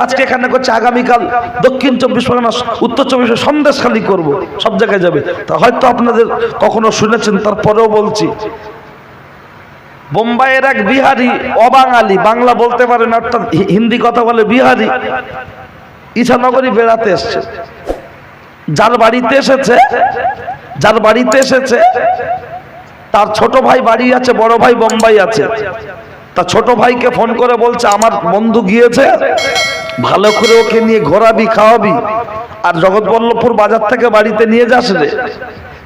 আজকে এখানে করছে, আগামীকাল দক্ষিণ 24 পরগনা, উত্তর 24 সন্দেশখালী করব, সব জায়গায় যাবে। তা হয়তো আপনাদের কখনো শুনেছেন, তারপরেও বলছি। বোম্বাইয়ের এক বিহারি, অবাঙালি, বাংলা বলতে পারে না, অর্থাৎ হিন্দি কথা বলে, বিহারি ঈশানগরী বেড়াতে এসছে। যার বাড়িতে এসেছে তার ছোট ভাই বাড়ি আছে, বড় ভাই বোম্বাই আছে। তা ছোট ভাইকে ফোন করে বলছে, আমার বন্ধু গিয়েছে, ভালো করে ওকে নিয়ে ঘোরাবি, খাওয়াবি, আর জগৎবল্লভপুর বাজার থেকে বাড়িতে নিয়ে যাস রে।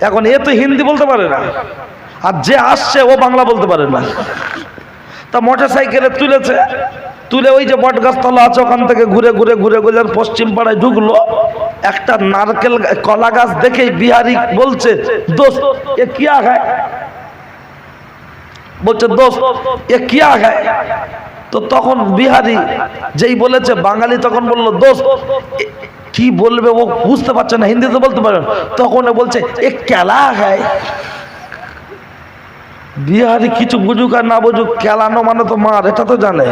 এখন এ তো হিন্দি বলতে পারে না, আর যে আসছে ও বাংলা বলতে পারে না। তা মোটর সাইকেলে তুলে ওই যে বট গাছতলা আছে, ওখান থেকে ঘুরে পশ্চিম পাড়ায় ঢুকলো। একটা নারকেল কলা গাছ দেখেই বিহারি বলছে, দোস্ত এ কিয়া খায়, বলছে দোস্ত এ কিয়া খায়। তো তখন বিহারি যেই বলেছে, বাঙালি তখন বললো, দোস্ত কি বলবে ও বুঝতে পারছে না, হিন্দিতে বলতে পারে। তখন বলছে এ কেলা খায়। বিহারি কিছু বুঝুক আর না বুঝুক, কেলানো মানে তো মার, এটা তো জানে।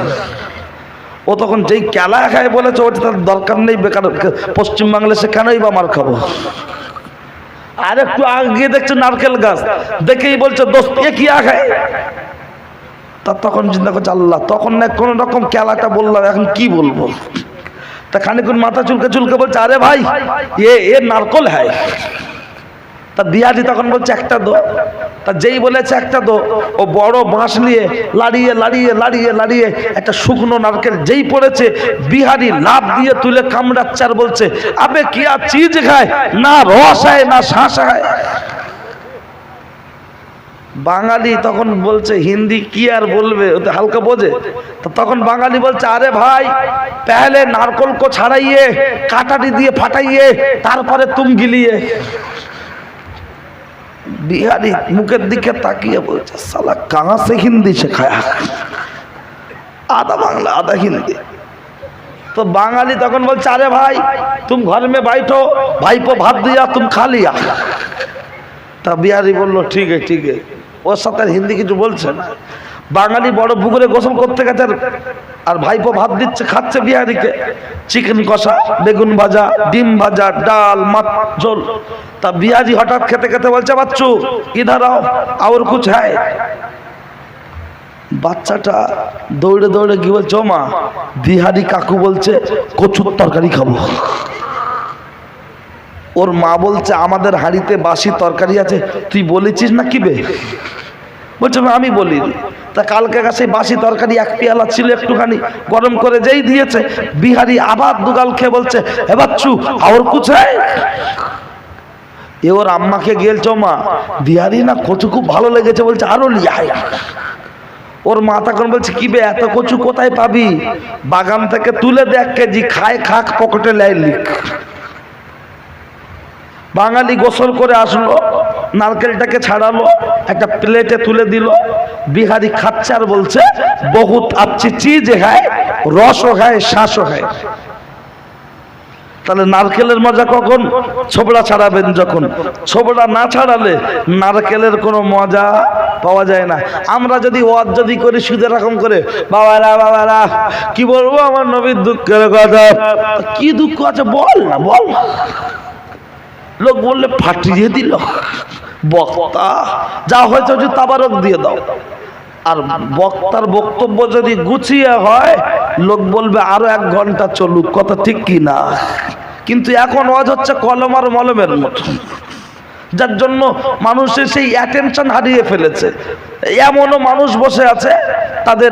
ও তখন যেই কেলা খায় বলেছে, ওটা তার দরকার নেই, বেকার পশ্চিমবাংলা সে কেনই বা মার খাবো। আর একটু আগে দেখছে নারকেল গাছ, দেখেই বলছে দোস্ত এ কি খায়। তা তখন চিন্তা করছে, আল্লাহ, তখন না কোন রকম কেলাটা বললাম, এখন কি বলবো। তা খানিকুন মাথা চুলকে বলছে, আরে ভাই এ নারকল হ্যায়। তা বিহারি তখন বলছে একটা দো। তা যেই বলেছে একটা দো, ও বড় বাঁশ নিয়ে লাড়িয়ে একটা শুকনো নারকেল যেই পড়েছে, বিহারি লাফ দিয়ে তুলে কামড়াচ্ছে আর বলছে, আবে কি আর চিজ খায়, না রস হয় না শাঁস হয়। বাঙালি তখন বলছে, হিন্দি কি আর বলবে, ও তো হালকা বোঝে। তো তখন বাঙালি বলছে, আরে ভাই পহলে নারকল কো ছাড়াইয়ে, কাটাটি দিয়ে ফাটাইয়ে, তারপরে তুম গিলিয়ে। बिहारी मुखेर दिखे ताकिए बोलছে, साला कहाँ से हिंदी सिखाया, आधा बांग्ला आधा हिंदी। तो बांगाली तक बोलছে, अरे भाई तुम घर में बैठो, भाईपो भात दिया तुम खा लिया। तब बिहारी बोलो ठीक है, ওর সাথে হিন্দি কিছু বলছে না। বাঙালি বড় পুকুরে গোসল করতে গেছে, আর ভাইপো ভাত দিচ্ছে, খাচ্ছে বিহারিকে, চিকেন কষা, বেগুন ভাজা, ডিম ভাজা, ডাল, মাছ ঝোল। তা বিহারি হঠাৎ খেতে বলছে, বাচ্চু ইধার आओ और कुछ है। বাচ্চাটা দৌড়ে কি বলছে, ও মা, বিহারি কাকু বলছে কচুর তরকারি খাবো। ওর মা বলছে, আমাদের হাঁড়িতে বাসি তরকারি আছে, তুই বলেছিস না কি বে। বলছে আমি বলিনি। তা কালকে সেই বাসি তরকারি এক পেয়ালা ছিল, একটুখানি গরম করে যেই দিয়েছে, বিহারি আবার দুগাল খেয়ে বলছে, হে বাচ্চু আর কুছ হ্যায়। এ ওর আম্মাকে গেলছ, মা বিহারি না কচু খুব ভালো লেগেছে, বলছে আরো লিয়া। ওর মা তখন বলছে, কি বে এত কচু কোথায় পাবি, বাগান থেকে তুলে দে 1 কেজি, খায় খাক পকেটে লাই লিখ। বাঙালি গোসল করে আসলো, নারকেলটাকে ছাড়ালো, একটা প্লেটে তুলে দিল। বিহারি খাচ্ছে আর বলছে, বহুত আচ্ছি চিজ হ্যায়, রসও হ্যায়, শ্বাসও হ্যায়। তাহলে নারকেলের মজা কখন, ছোবড়া ছাড়াবেন যখন। ছোবড়া না ছাড়ালে নারকেলের কোনো মজা পাওয়া যায় না। আমরা যদি ওয়াজ করি শুধু এরকম করে, বাবারা কি বলবো আমার নবীর দুঃখের কথা, কি দুঃখ আছে বল না, বল। লোক বললে ফাটিয়ে দিল, বক্তা যা হয়েছে যে তাবারক দিয়ে দাও। আর বক্তার বক্তব্য যদি গুছিয়ে হয়, লোক বলবে আরো 1 ঘন্টা চলুক, কথা ঠিক কি না। কিন্তু এখন ওয়াজ হচ্ছে কলম আর মলমের মতো, যার জন্য মানুষের সেই অ্যাটেনশন হারিয়ে ফেলেছে। এমনও মানুষ বসে আছে, তাদের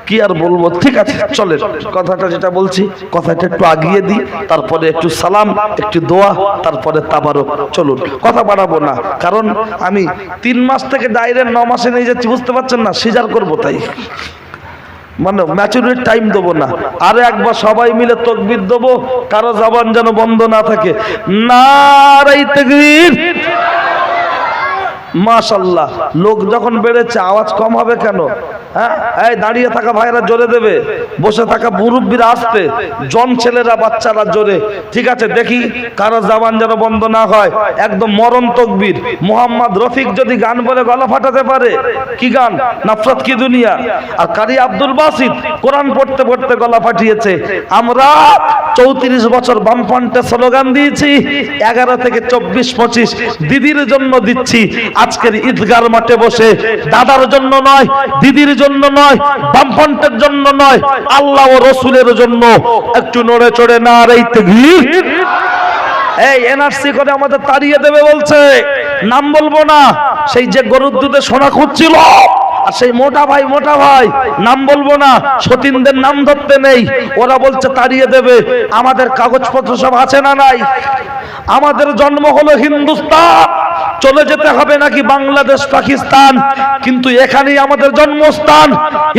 কি আর বলবো। ঠিক আছে চলে, কথাটা যেটা বলছি, কথাটা একটু আগিয়ে দিই, তারপরে একটু সালাম, একটু দোয়া, তারপরে তাবারক। চলুন, কথা বাড়াবো না, কারণ আমি 3 মাস থেকে ডাইরেক্ট 9 মাসে নিয়ে যাচ্ছি, বুঝতে পারছেন না, সিজার করবো, তাই মানে ম্যাচুরিটি টাইম দেবো না। আরে একবার সবাই মিলে তাকবীর দেবো, কারো জবান যেন বন্ধ না থাকে। নারে তাকবীর, মাশাআল্লাহ। লোক যখন বেড়েছে আওয়াজ কম হবে কেন? হ্যাঁ, এই দাঁড়িয়ে থাকা ভাইরা জোরে দেবে, বসে থাকা মুরব্বীরা আস্তে, জন ছেলেরা বাচ্চারা জোরে। ঠিক আছে, দেখি কারো জবান যেন বন্ধ না হয়। একদম মরণ তকবীর। মোহাম্মদ রফিক যদি গান বলে গলা ফাটাতে পারে, কি গান? নফরত কি দুনিয়া। আর কারি আব্দুল বাসিত কোরআন পড়তে পড়তে গলা ফাটিয়েছে। আমরা 34 বছর বামফ্রন্টে স্লোগান দিয়েছি, 11 থেকে 24-25 দিদির জন্য দিচ্ছি। আজকের ঈদগার মাঠে বসে দাদার জন্য নয়, দিদির জন্য নয়, বামফ্রন্টের জন্য নয়, আল্লাহ ও রসুলের জন্য একটু নড়ে চড়ে নারায়ে তাকবীর। এই এনআরসি করে আমাদের তাড়িয়ে দেবে বলছে, নাম বলবো না। সেই যে গরুর দুধে সোনা খুঁজছিল, আর সেই মোটা ভাই নাম বলবো না, সতীনদের নাম ধরতে নেই, ওরা বলছে তাড়িয়ে দেবে। আমাদের কাগজপত্র সব আছে না নাই? আমাদের জন্ম হলো হিন্দুস্তান, চলে যেতে হবে নাকি বাংলাদেশ পাকিস্তান, কিন্তু এখানেই আমাদের জন্মস্থান,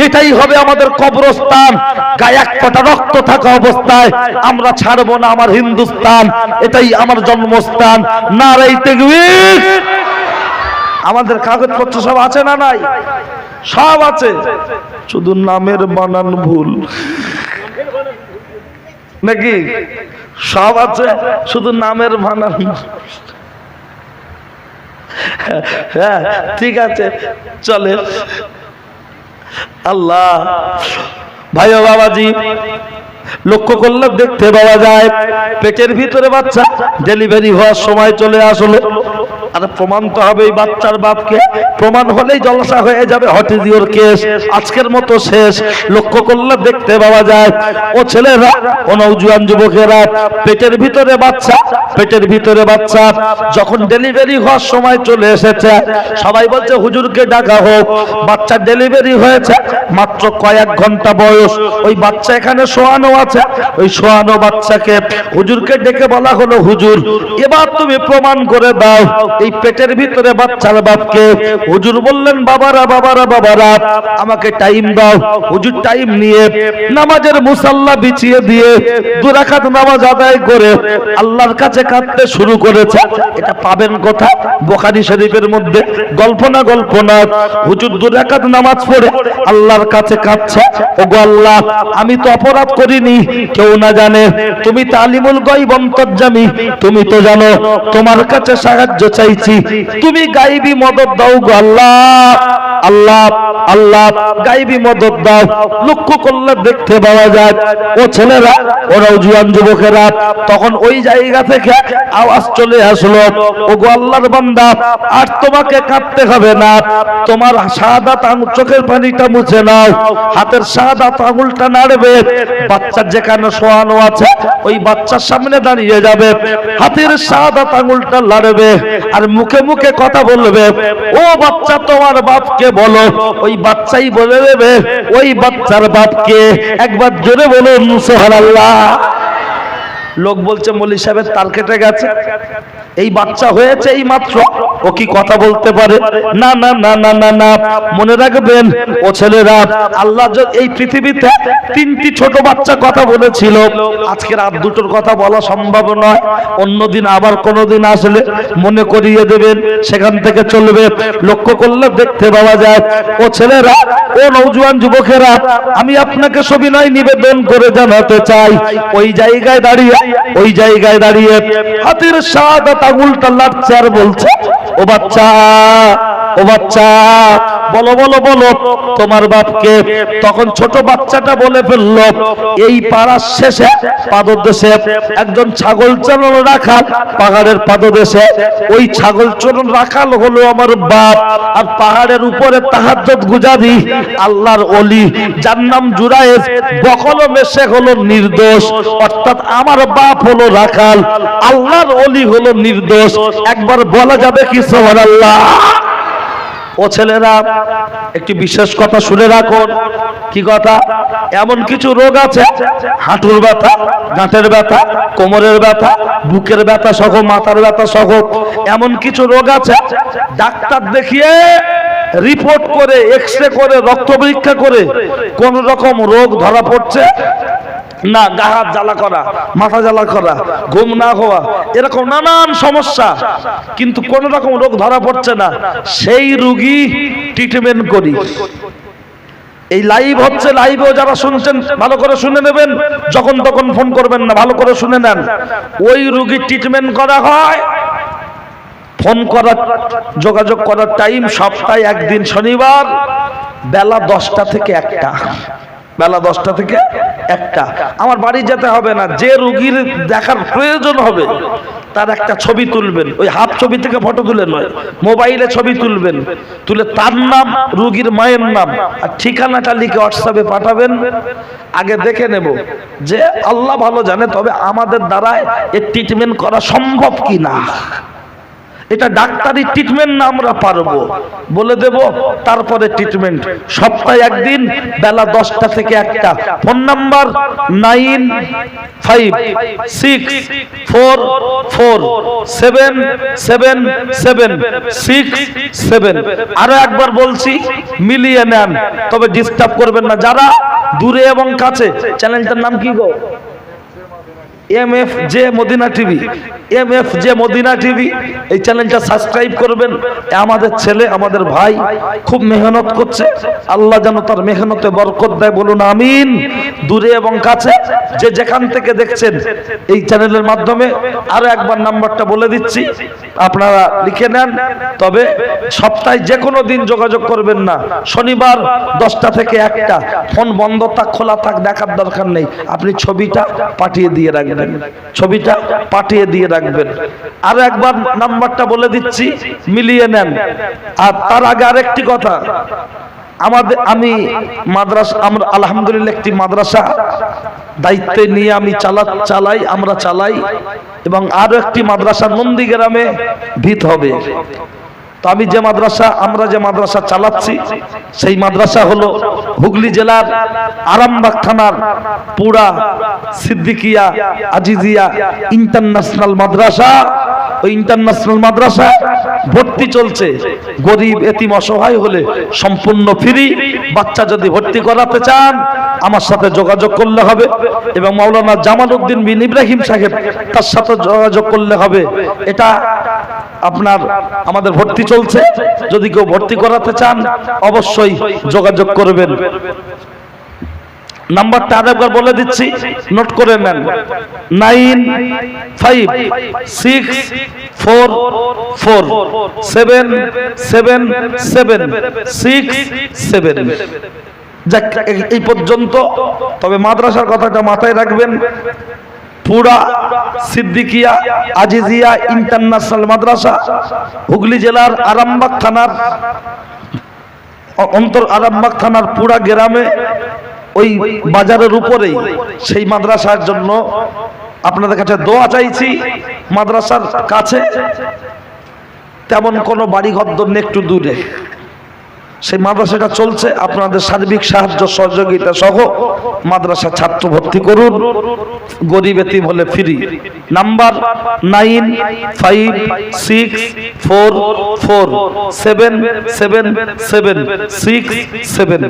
এটাই হবে আমাদের কবরস্থান। গায়ে এক ফোঁটা রক্ত থাকা অবস্থায় আমরা ছাড়বো না আমার হিন্দুস্তান, এটাই আমার জন্মস্থান। নারায়ে তাকবীর। আমাদের কাগজপত্র সব আছে না নাই? সব আছে, শুধু নামের বানান ভুল নাকি? সব আছে, শুধু নামের বানান। হ্যাঁ ঠিক আছে, চলে। আল্লাহ ভাই ও বাবাজি, লক্ষ্য করলে দেখতে পাওয়া যায় পেটের ভিতরে বাচ্চা ডেলিভারি হওয়ার সময় চলে আসলো। আর প্রমাণ তো হবে এই বাচ্চার বাপকে, প্রমাণ হলেই জলসা হয়ে যাবে। What is your case? আজকের মতো শেষ। লক্ষ্য করলে দেখতে পাওয়া যায় ও ছেলেরা, ও নওজোয়ান যুবকেরা, পেটের ভিতরে বাচ্চা যখন ডেলিভারি হওয়ার সময় চলে এসেছে, সবাই বলছে হুজুরকে ডাকা হোক। বাচ্চা ডেলিভারি হয়েছে, মাত্র কয়েক ঘন্টা বয়স। ওই বাচ্চা এখানে শোয়ানো আছে, ওই শোয়ানো বাচ্চাকে হুজুরকে ডেকে বলা হলো, হুজুর এবার তুমি প্রমাণ করে দাও এই পেটের ভিতরে বাচ্চার বাপকে। হুজুর বললেন, বাবারা আমাকে টাইম দাও। হুজুর টাইম নিয়ে নামাজের মুসাল্লা বিছিয়ে দিয়ে 2 রাকাত নামাজ আদায় করে আল্লাহর কাছে কাঁদতে শুরু করেছে। এটা পাবেন কোথায়? বুখারী শরীফের মধ্যে। গল্প না, হুজুর 2 রাকাত নামাজ পড়ে আল্লাহর কাছে কাঁদছে, ওগো আল্লাহ আমি তো অপরাধ করিনি, কেউ না জানে, তুমি তালিমুল গায়ব অন্তর্যামী, তুমি তো জানো, তোমার কাছে সাহায্য চাইছি, তুমি গায়বী মদদ দাও গো আল্লাহ গায়বী মদদ দাও। লক্ষ্য করলে দেখতে পাওয়া যায় ও ছেলেরা, ও নওজোয়ান যুবকেরা, তখন ওই জায়গা থেকে আওয়াজ চলে আসলো, ওগো আল্লাহর বান্দা আর তোমাকে কাঁদতে হবে না, তোমার শাহাদাত চোখের পানিটা মুছে নাও, হাতের শাহাদাত আঙুলটা নাড়বে, বাচ্চা যেখানে শোয়ানো আছে ওই বাচ্চার সামনে দাঁড়িয়ে যাবে, হাতের শাহাদাত আঙুলটা লাড়বে আর মুখে মুখে কথা বলবে, ও বাচ্চা তোমার বাপকে বলো। ওই বাচ্চাই বলে দেবে ওই বাচ্চার বাপকে। একবার জোরে বলুন সুবহানাল্লাহ। লোক বলছে মৌলী সাহেবের তার কেটে গেছে, এই বাচ্চা হয়েছে এই মাত্র, ও কি কথা বলতে পারে? না না না না না না, মনে রাখবেন ও ছেলেরা, আল্লাহ এই পৃথিবীতে 3টি ছোট বাচ্চা কথা বলেছিল। আজকে রাত 2টোর কথা বলা সম্ভব নয়, অন্যদিন আবার কোনোদিন আসলে মনে করিয়ে দেবেন, সেখান থেকে চলবে। লক্ষ্য করলে দেখতে পাওয়া যায় ও ছেলেরা, ও নওজোয়ান যুবকেরা, আমি আপনাকে সবিনয় নিবেদন করে জানাতে চাই, ওই জায়গায় দাঁড়িয়ে হাতের শাহাদাত আঙুলটা লাড়ছে আর বলছে, ও বাচ্চা বলো তোমার বাপকে। তখন ছোট বাচ্চাটা বলে ফেললো, এই পাড়ার শেষে পাদদেশে একজন ছাগল চরণ রাখাল, পাহাড়ের পাদদেশে ওই ছাগল চরণ রাখাল হলো আমার বাপ। আর পাহাড়ের উপরে তাহাজ্জুদ গুজারি আল্লাহর ওলি, যার নাম জুরায়েজ, বকল মেশে হলো নির্দোষ। অর্থাৎ আমার বাপ হলো রাখাল, আল্লাহর ওলি হলো নির্দোষ। একবার বলা যাবে কি সুবহানাল্লাহ? ও ছেলেরা, একটি বিশেষ কথা শুনে রাখুন। কি কথা? এমন কিছু রোগ আছে, হাঁটুর ব্যথা, গাঁটের ব্যথা, কোমরের ব্যথা, বুকের ব্যথা সহ, মাথার ব্যথা সহ এমন কিছু রোগ আছে, ডাক্তার দেখিয়ে রিপোর্ট করে, এক্সরে করে, রক্ত পরীক্ষা করে কোন রকম রোগ ধরা পড়ছে, না গা হাত জ্বালা করা, মাথা জ্বালা করা, ঘুম না হওয়া, এরকম নানান সমস্যা, কিন্তু কোন রকম রোগ ধরা পড়ছে না, সেই রোগী ট্রিটমেন্ট করি। এই লাইভ হচ্ছে, লাইভেও যারা শুনছেন ভালো করে শুনে নেবেন, যখন তখন ফোন করবেন না, ভালো করে শুনে নেন। ওই রোগীর ট্রিটমেন্ট করা হয়, ফোন করার যোগাযোগ করার টাইম সপ্তাহে একদিন শনিবার বেলা 10টা থেকে 1টা, বেলা 10টা থেকে 1টা। আমার বাড়ি যেতে হবে না, যে রোগীর দেখার প্রয়োজন হবে তার একটা ছবি তুলবেন, ওই হাফ ছবি থেকে ফটো তুলে নয়, মোবাইলে ছবি তুলবেন, তুলে তার নাম, রোগীর মায়ের নাম আর ঠিকানাটা লিখে হোয়াটসঅ্যাপে পাঠাবেন। আগে দেখে নেব যে আল্লাহ ভালো জানে, তবে আমাদের দ্বারায় এর ট্রিটমেন্ট করা সম্ভব কি না। এটা ডাক্তারি ট্রিটমেন্ট না আমরা পারবো, বলে দেব, তারপরে ট্রিটমেন্ট। সপ্তাহে একদিন বেলা 10টা থেকে 1টা। Phone number 9546447767। আরো একবার বলছি, মিলিয়ে নেন, তবে ডিস্টার্ব করবেন না। যারা দূরে এবং কাছে, চ্যানেলটার নাম কি গো? MFJ Madina TV, MFJ Madina TV, এই চ্যানেলটা সাবস্ক্রাইব করবেন। আমাদের ছেলে, আমাদের ভাই খুব মেহনত করছে, আল্লাহ যেন তার মেহনতে বরকত দেয়, বলুন আমিন। দূরে এবং কাছে যে যেখান থেকে দেখছেন এই চ্যানেলের মাধ্যমে, আরো একবার নাম্বারটা বলে দিচ্ছি, আপনারা লিখে নেন। তবে সপ্তাহে যে কোনো দিন যোগাযোগ করবেন না, শনিবার 10টা থেকে 1টা। ফোন বন্ধ থাক খোলা থাক দেখার দরকার নেই, আপনি ছবিটা পাঠিয়ে দিয়ে রাখবেন, ছবিটা পাঠিয়ে দিয়ে রাখবেন। আর একবার নাম্বারটা বলে দিচ্ছি, মিলিয়ে নেন। আর তার আগে আরেকটি কথা, আমি মাদ্রাসা, আমরা আলহামদুলিল্লাহ একটি মাদ্রাসা দায়িত্বে নিয়ে আমি আমরা চালাই, এবং আরো একটি মাদ্রাসা নন্দীগ্রামে ভিত হবে। তো আমি যে মাদ্রাসা, আমরা যে মাদ্রাসা চালাচ্ছি, সেই মাদ্রাসা হলো হুগলি জেলার আরামবাগ থানার পুরা সিদ্দিকিয়া আজিজিয়া ইন্টারন্যাশনাল মাদ্রাসা। ওই ইন্টারন্যাশনাল মাদ্রাসা ভর্তি চলছে, গরিব এতিম অসহায় হলে সম্পূর্ণ ফ্রি। বাচ্চা যদি ভর্তি করাতে চান আমার সাথে যোগাযোগ করলে হবে, এবং মাওলানা জামাল উদ্দিন বিন ইব্রাহিম সাহেব, তার সাথে যোগাযোগ করলে হবে। এটা আপনার আমাদের ভর্তি চলছে, যদি কেউ ভর্তি করাতে চান অবশ্যই যোগাযোগ করবেন। নাম্বারটা আরেকবার বলে দিচ্ছি, নোট করে নেন, 9546447767। যাক, এই পর্যন্ত। তবে মাদ্রাসার কথাটা মাথায় রাখবেন, পুরা সিদ্দিকিয়া আজিজিয়া ইন্টারন্যাশনাল মাদ্রাসা, হুগলি জেলার আরামবাগ থানার আরামবাগ থানার পুরা গ্রামে, ওই বাজারের উপরেই। সেই মাদ্রাসার জন্য আপনাদের কাছে দোয়া চাইছি। মাদ্রাসার কাছে তেমন কোনো বাড়িঘর নেই, একটু দূরে সেই মাদ্রাসাটা চলছে। আপনাদের সার্বিক সাহায্য সহযোগিতা সহ মাদ্রাসা ছাত্র ভর্তি করুন, গরিব এতিম হলে ফ্রি। নাম্বার 9546447767।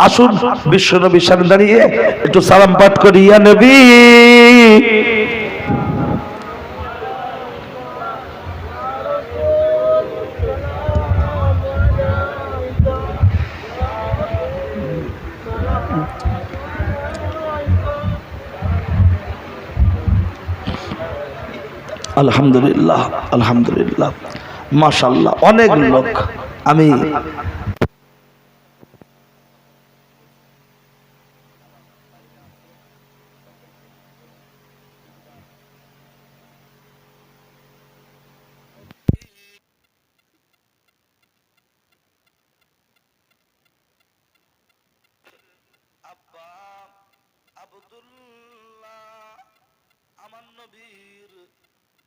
আসুন বিশ্বনবীর সামনে দাঁড়িয়ে একটু সালাম পাঠ করি, ইয়া নবী। আলহামদুলিল্লাহ, আলহামদুলিল্লাহ, মাশাআল্লাহ। অনেক লোক, আমি আব্বা আব্দুল্লাহ, আমার নবীর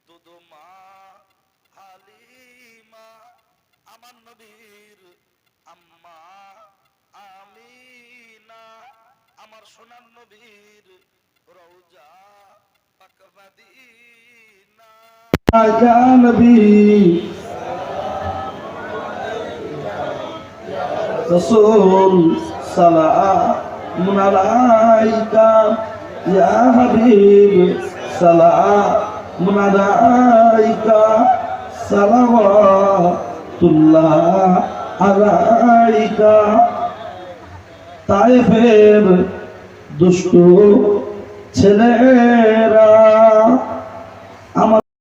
দুদু মা হালিমা, আমার নবীর আম্মা আমিনা, আমার সোনার নবীর রওজা পাক মদিনা। ইয়া নবী রাসূল সালামুন আলাইকা ইয়া হাবিব সালামুন আলাইকা সালাওয়াতুল্লাহ আলাইকা। তায়েফের দুষ্টু ছেলেরা